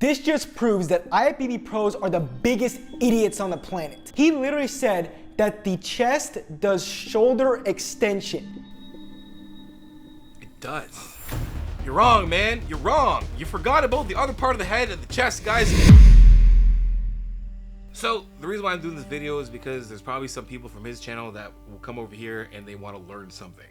This just proves that IFBB pros are the biggest idiots on the planet. He literally said that the chest does shoulder extension. It does. You're wrong, man. You're wrong. You forgot about the other part of the head and the chest, guys. So the reason why I'm doing this video is because there's probably some people from his channel that will come over here and they want to learn something.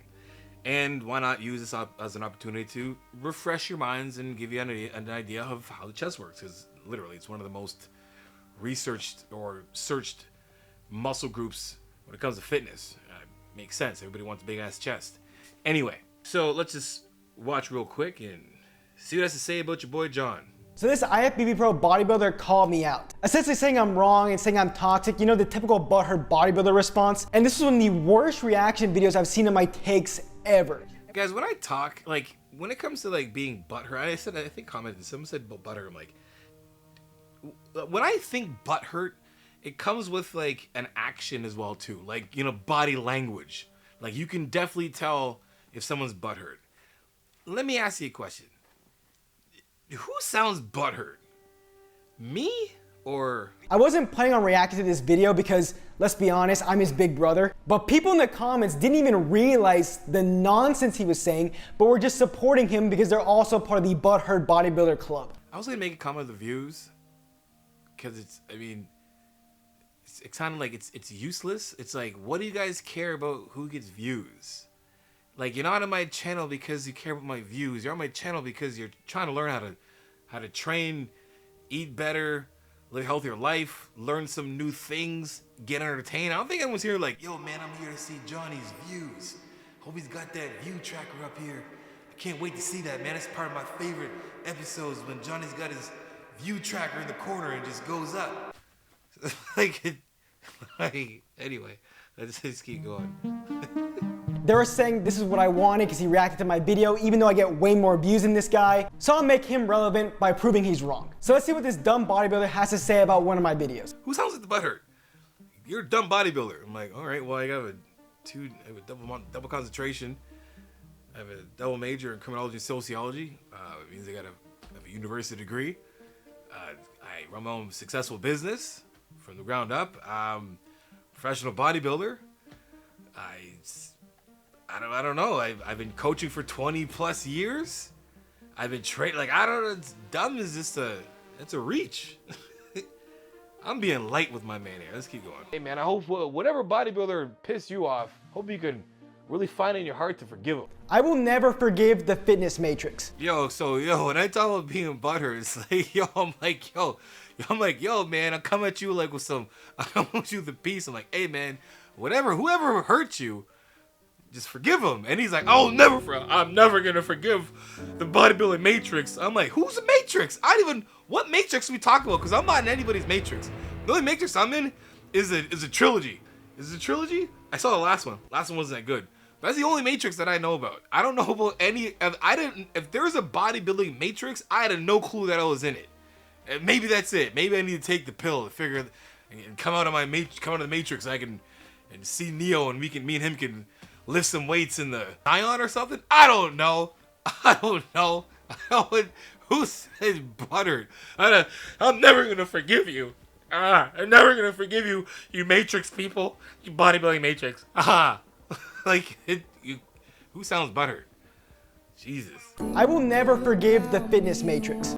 And why not use this as an opportunity to refresh your minds and give you an idea of how the chest works? Because literally, it's one of the most researched or searched muscle groups when it comes to fitness. Makes sense. Everybody wants a big ass chest. Anyway, so let's just watch real quick and see what it has to say about your boy John. So this IFBB pro bodybuilder called me out, essentially saying I'm wrong and saying I'm toxic, you know, the typical butthurt bodybuilder response. And this was one of the worst reaction videos I've seen in my takes ever. Guys, when I talk, like, when it comes to like being butthurt, I think commented, someone said butthurt, I'm like, when I think butthurt, it comes with like an action as well too, like, you know, body language. Like, you can definitely tell if someone's butthurt. Let me ask you a question. Who sounds butthurt? Me or... I wasn't planning on reacting to this video because, let's be honest, I'm his big brother. But people in the comments didn't even realize the nonsense he was saying, but were just supporting him because they're also part of the butthurt bodybuilder club. I was gonna make a comment on the views because it's, I mean, it's kind of like it's useless. It's like, what do you guys care about who gets views? Like, you're not on my channel because you care about my views. You're on my channel because you're trying to learn how to train, eat better, live a healthier life, learn some new things, get entertained. I don't think anyone's here like, yo, man, I'm here to see Johnny's views. Hope he's got that view tracker up here. I can't wait to see that, man. It's part of my favorite episodes when Johnny's got his view tracker in the corner and just goes up. Anyway, let's just keep going. They were saying this is what I wanted because he reacted to my video, even though I get way more views than this guy. So I'll make him relevant by proving he's wrong. So let's see what this dumb bodybuilder has to say about one of my videos. Who sounds like the butthurt? You're a dumb bodybuilder. I'm like, all right, well, I have a double concentration. I have a double major in criminology and sociology. It means I got a university degree. I run my own successful business from the ground up. Professional bodybuilder. I don't know. I've been coaching for 20 plus years. I've been training. Like, I don't know. It's dumb is just it's a reach. I'm being light with my man here. Let's keep going. Hey man, I hope whatever bodybuilder pissed you off, hope you can really find in your heart to forgive him. I will never forgive the fitness matrix. Yo, when I talk about being butthurt, it's like, I'm like, yo, man, I come at you like with I come at you with a piece. I'm like, hey man, whoever hurt you, just forgive him. And he's like, I'm never gonna forgive the bodybuilding matrix. I'm like, who's the matrix? What matrix are we talking about? Because I'm not in anybody's matrix. The only matrix I'm in is a trilogy. Is it a trilogy? I saw the last one. Last one wasn't that good. That's the only matrix that I know about. I don't know about any. If there's a bodybuilding matrix, I had no clue that I was in it. And maybe that's it. Maybe I need to take the pill to figure and come out of the matrix. I can and see Neo, and me and him can lift some weights in the Ion or something. I don't know. Who said buttered? I'm never gonna forgive you. I'm never gonna forgive you, you matrix people, you bodybuilding matrix. Who sounds buttered? Jesus. I will never forgive the fitness matrix.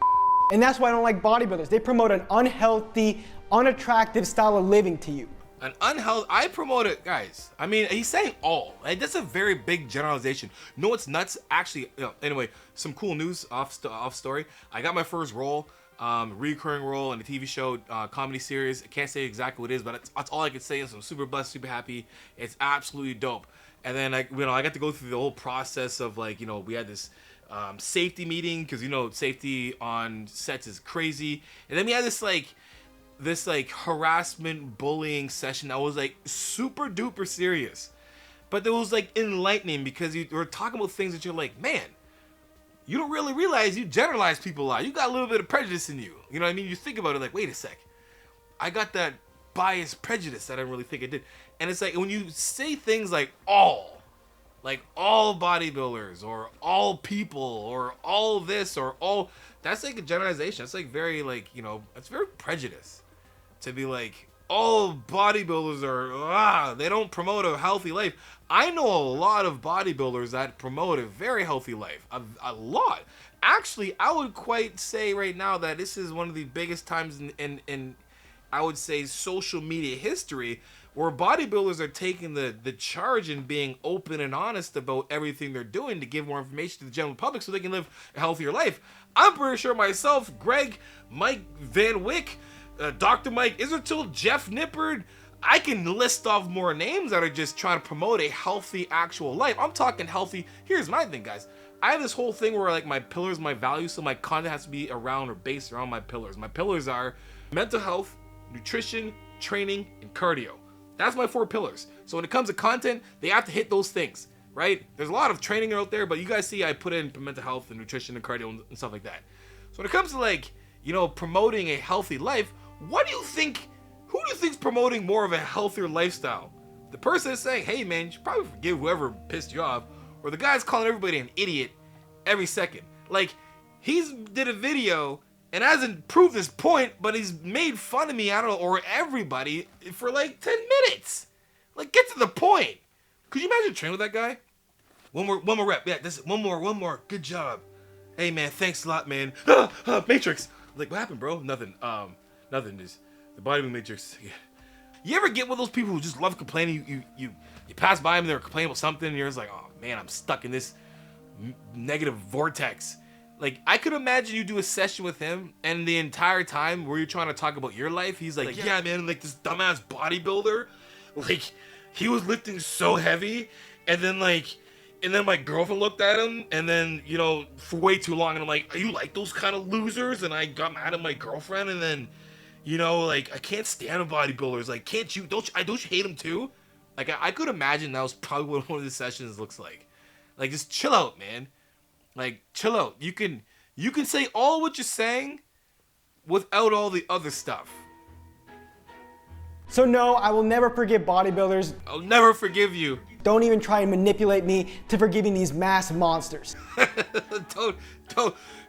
And that's why I don't like bodybuilders. They promote an unhealthy, unattractive style of living to you. An unhealthy, I promote it, guys. I mean, he's saying all. Like, that's a very big generalization. No, it's nuts. Actually, anyway, some cool news off story. I got my first role, recurring role in a TV show, comedy series. I can't say exactly what it is, but that's all I can say. I'm super blessed, super happy. It's absolutely dope. And then I got to go through the whole process of like, we had this safety meeting because safety on sets is crazy. And then we had this harassment bullying session that was like super duper serious, but it was like enlightening because you were talking about things that you're like, man, you don't really realize you generalize people a lot. You got a little bit of prejudice in you. You know what I mean? You think about it like, wait a sec, I got that biased prejudice that I didn't really think I did. And it's like when you say things like all bodybuilders or all people or all this or all that's like a generalization. That's like very like, you know, it's very prejudice to be like, oh, bodybuilders are, they don't promote a healthy life. I know a lot of bodybuilders that promote a very healthy life. A lot. Actually, I would quite say right now that this is one of the biggest times in I would say, social media history where bodybuilders are taking the charge and being open and honest about everything they're doing to give more information to the general public so they can live a healthier life. I'm pretty sure myself, Greg, Mike Van Wyck, Dr. Mike Isertil, Jeff Nippard, I can list off more names that are just trying to promote a healthy actual life. I'm talking healthy. Here's my thing, guys. I have this whole thing where like my pillars, my values, so my content has to be around or based around my pillars. My pillars are mental health, nutrition, training, and cardio. That's my 4 pillars. So when it comes to content, they have to hit those things, right? There's a lot of training out there, but you guys see I put in mental health and nutrition and cardio and stuff like that. So when it comes to like, you know, promoting a healthy life, what do you think, who do you think's promoting more of a healthier lifestyle? The person is saying, hey man, you should probably forgive whoever pissed you off, or the guy's calling everybody an idiot every second. Like, he's did a video and hasn't proved his point, but he's made fun of me, I don't know, or everybody for like 10 minutes. Like, get to the point. Could you imagine training with that guy? One more rep. Yeah, this one more. Good job. Hey man, thanks a lot, man. Matrix. Like, what happened, bro? Nothing. Nothing. Is the bodybuilding matrix. Yeah. You ever get one of those people who just love complaining? You pass by them and they're complaining about something, and you're just like, oh man, I'm stuck in this negative vortex. Like, I could imagine you do a session with him, and the entire time where you're trying to talk about your life, he's like, yeah man, like this dumbass bodybuilder, like he was lifting so heavy, and then my girlfriend looked at him, and then, you know, for way too long, and I'm like, are you like those kind of losers? And I got mad at my girlfriend, and then, you know, like, I can't stand bodybuilders. Like, can't you, don't you hate them too? Like, I could imagine that was probably what one of the sessions looks like. Like, just chill out, man. Like, chill out. You can say all what you're saying without all the other stuff. So no, I will never forgive bodybuilders. I'll never forgive you. Don't even try and manipulate me to forgiving these mass monsters.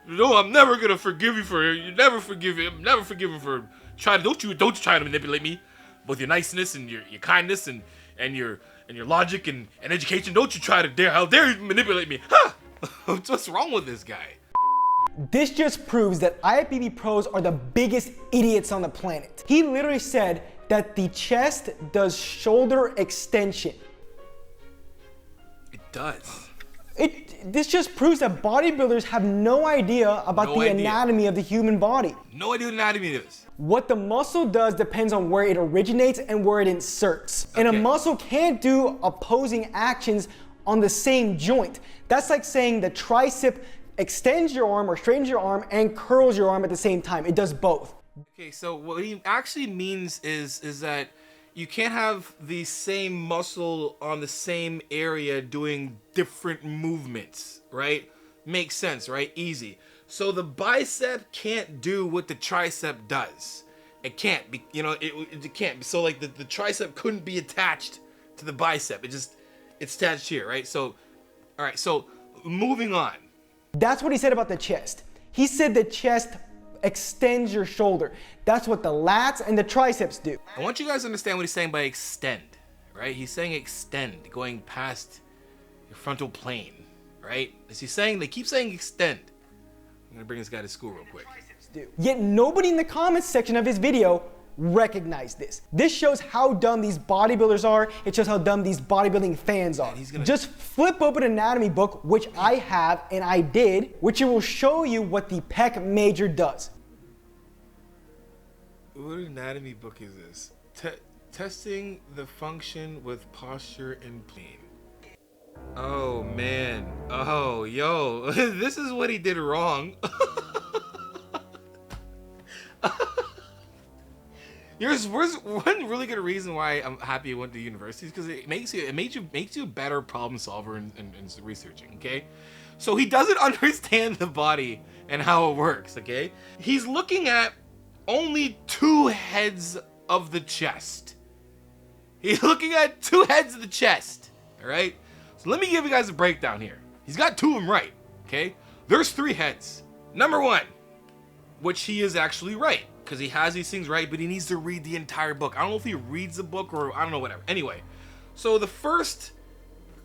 No, I'm never gonna forgive you for it. You never forgive him. Never forgive him for trying. Don't you try to manipulate me with your niceness and your kindness and your logic and education. Don't you try to how dare you manipulate me? Huh? What's wrong with this guy? This just proves that IFBB pros are the biggest idiots on the planet. He literally said that the chest does shoulder extension. It does. This just proves that bodybuilders have no idea about the anatomy of the human body. No idea what anatomy is. What the muscle does depends on where it originates and where it inserts. Okay. And a muscle can't do opposing actions on the same joint. That's like saying the tricep extends your arm or straightens your arm and curls your arm at the same time. It does both. Okay, so what he actually means is that you can't have the same muscle on the same area doing different movements, right? Makes sense, right? Easy. So the bicep can't do what the tricep does. It can't be, you know, it can't. So like the tricep couldn't be attached to the bicep. It's attached here, right? So, all right, so moving on. That's what he said about the chest. He said the chest extends your shoulder. That's what the lats and the triceps do. I want you guys to understand what he's saying by extend, right? He's saying extend, going past your frontal plane, right? As he's saying, they keep saying extend. I'm gonna bring this guy to school real quick. Yet nobody in the comments section of his video recognized this. This shows how dumb these bodybuilders are. It shows how dumb these bodybuilding fans are. Just flip open an anatomy book, which I have and I did, which it will show you what the pec major does. What anatomy book is this? Testing the function with posture and plane. Oh man. Oh, yo. This is what he did wrong. There's one really good reason why I'm happy I went to university, because it makes you a better problem solver in researching, okay? So he doesn't understand the body and how it works, okay? He's looking at only 2 heads of the chest. He's looking at 2 heads of the chest, all right? So let me give you guys a breakdown here. He's got 2 of them right, okay? There's 3 heads. Number 1, which he is actually right, because he has these things right, but he needs to read the entire book. I don't know if he reads the book or I don't know, whatever. Anyway, so the first,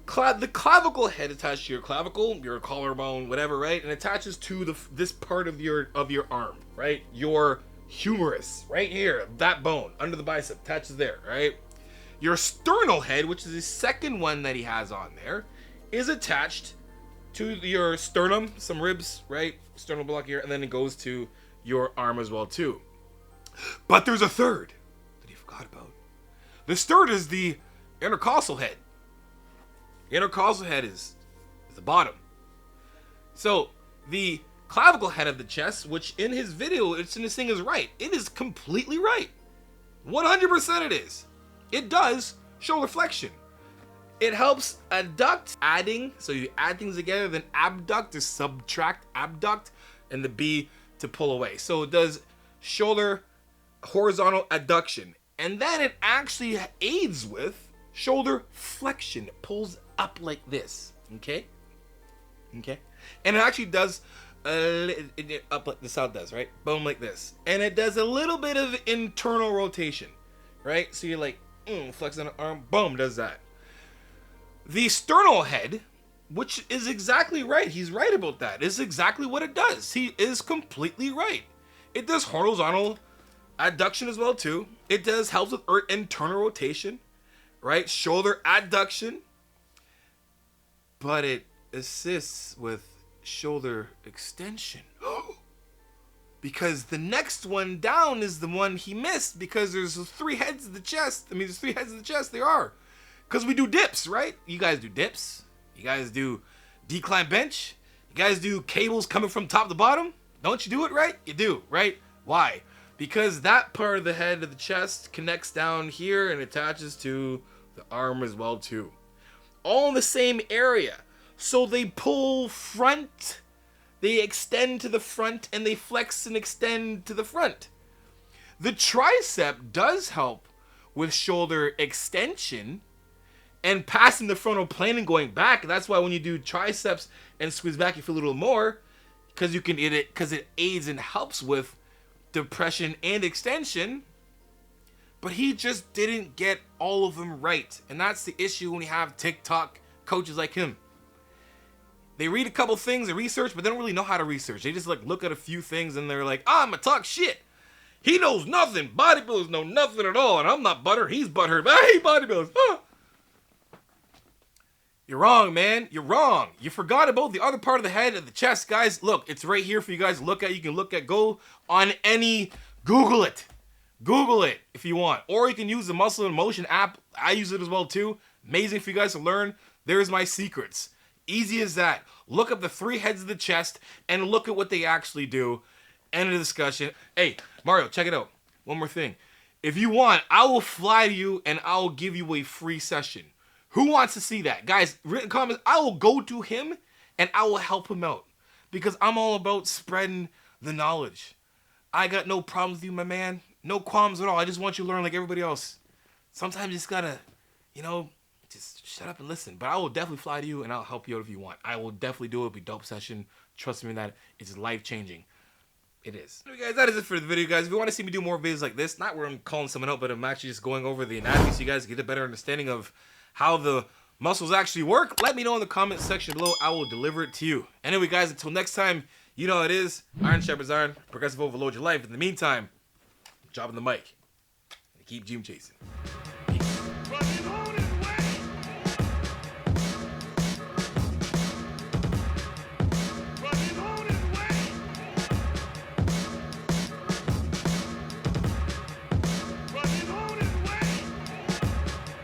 the clavicle head attached to your clavicle, your collarbone, whatever, right? And attaches to this part of your arm, right? Your humerus, right here, that bone under the bicep attaches there, right? Your sternal head, which is the second one that he has on there, is attached to your sternum, some ribs, right? Sternal block here, and then it goes to your arm as well too. But there's a third that he forgot about. This third is the intercostal head. The intercostal head is the bottom. So the clavicle head of the chest, which in his video, it's in this thing is right. It is completely right. 100% it is. It does shoulder flexion. It helps adduct, adding, so you add things together, then abduct to subtract, abduct, and the B to pull away. So it does shoulder horizontal adduction. And then it actually aids with shoulder flexion. It pulls up like this, okay? Okay? And it actually does up like this, how it does, right? Boom, like this. And it does a little bit of internal rotation, right? So you're like, flex on the arm, boom, does that. The sternal head, which is exactly right. He's right about that. Is exactly what it does. He is completely right. It does horizontal adduction as well too. It does help with internal rotation, right? Shoulder adduction. But it assists with shoulder extension. Because the next one down is the one he missed, because there's 3 heads of the chest. I mean, there's 3 heads of the chest. There are. Because we do dips, right? You guys do dips. You guys do decline bench. You guys do cables coming from top to bottom. Don't you do it right? You do, right? Why? Because that part of the head of the chest connects down here and attaches to the arm as well too. All in the same area. So they pull front, they extend to the front, and they flex and extend to the front. The tricep does help with shoulder extension and passing the frontal plane and going back. That's why when you do triceps and squeeze back, you feel a little more, because you can eat it, because it aids and helps with depression and extension. But he just didn't get all of them right, and that's the issue when you have TikTok coaches like him. They read a couple things, they research, but they don't really know how to research. They just like look at a few things and they're like, I'm gonna talk shit. He knows nothing. Bodybuilders know nothing at all, and I'm not butter. He's butthurt. But I hate bodybuilders. You're wrong, man. You're wrong. You forgot about the other part of the head of the chest, guys. Look, it's right here for you guys to look at. You can look at, go on any, Google it. Google it if you want. Or you can use the Muscle in Motion app. I use it as well too. Amazing for you guys to learn. There's my secrets. Easy as that. Look up the 3 heads of the chest and look at what they actually do. End of the discussion. Hey, Mario, check it out. One more thing. If you want, I will fly to you and I will give you a free session. Who wants to see that? Guys, written comments, I will go to him and I will help him out. Because I'm all about spreading the knowledge. I got no problems with you, my man. No qualms at all. I just want you to learn like everybody else. Sometimes you just gotta, just shut up and listen. But I will definitely fly to you and I'll help you out if you want. I will definitely do it. It'll be a dope session. Trust me in that. It's life-changing. It is. Anyway, guys, that is it for the video, guys. If you want to see me do more videos like this, not where I'm calling someone out, but I'm actually just going over the anatomy so you guys get a better understanding of how the muscles actually work, let me know in the comment section below. I will deliver it to you. Anyway, guys, until next time, you know how it is. Iron sharpens iron. Progressive overload your life. In the meantime, dropping the mic and keep gym chasing.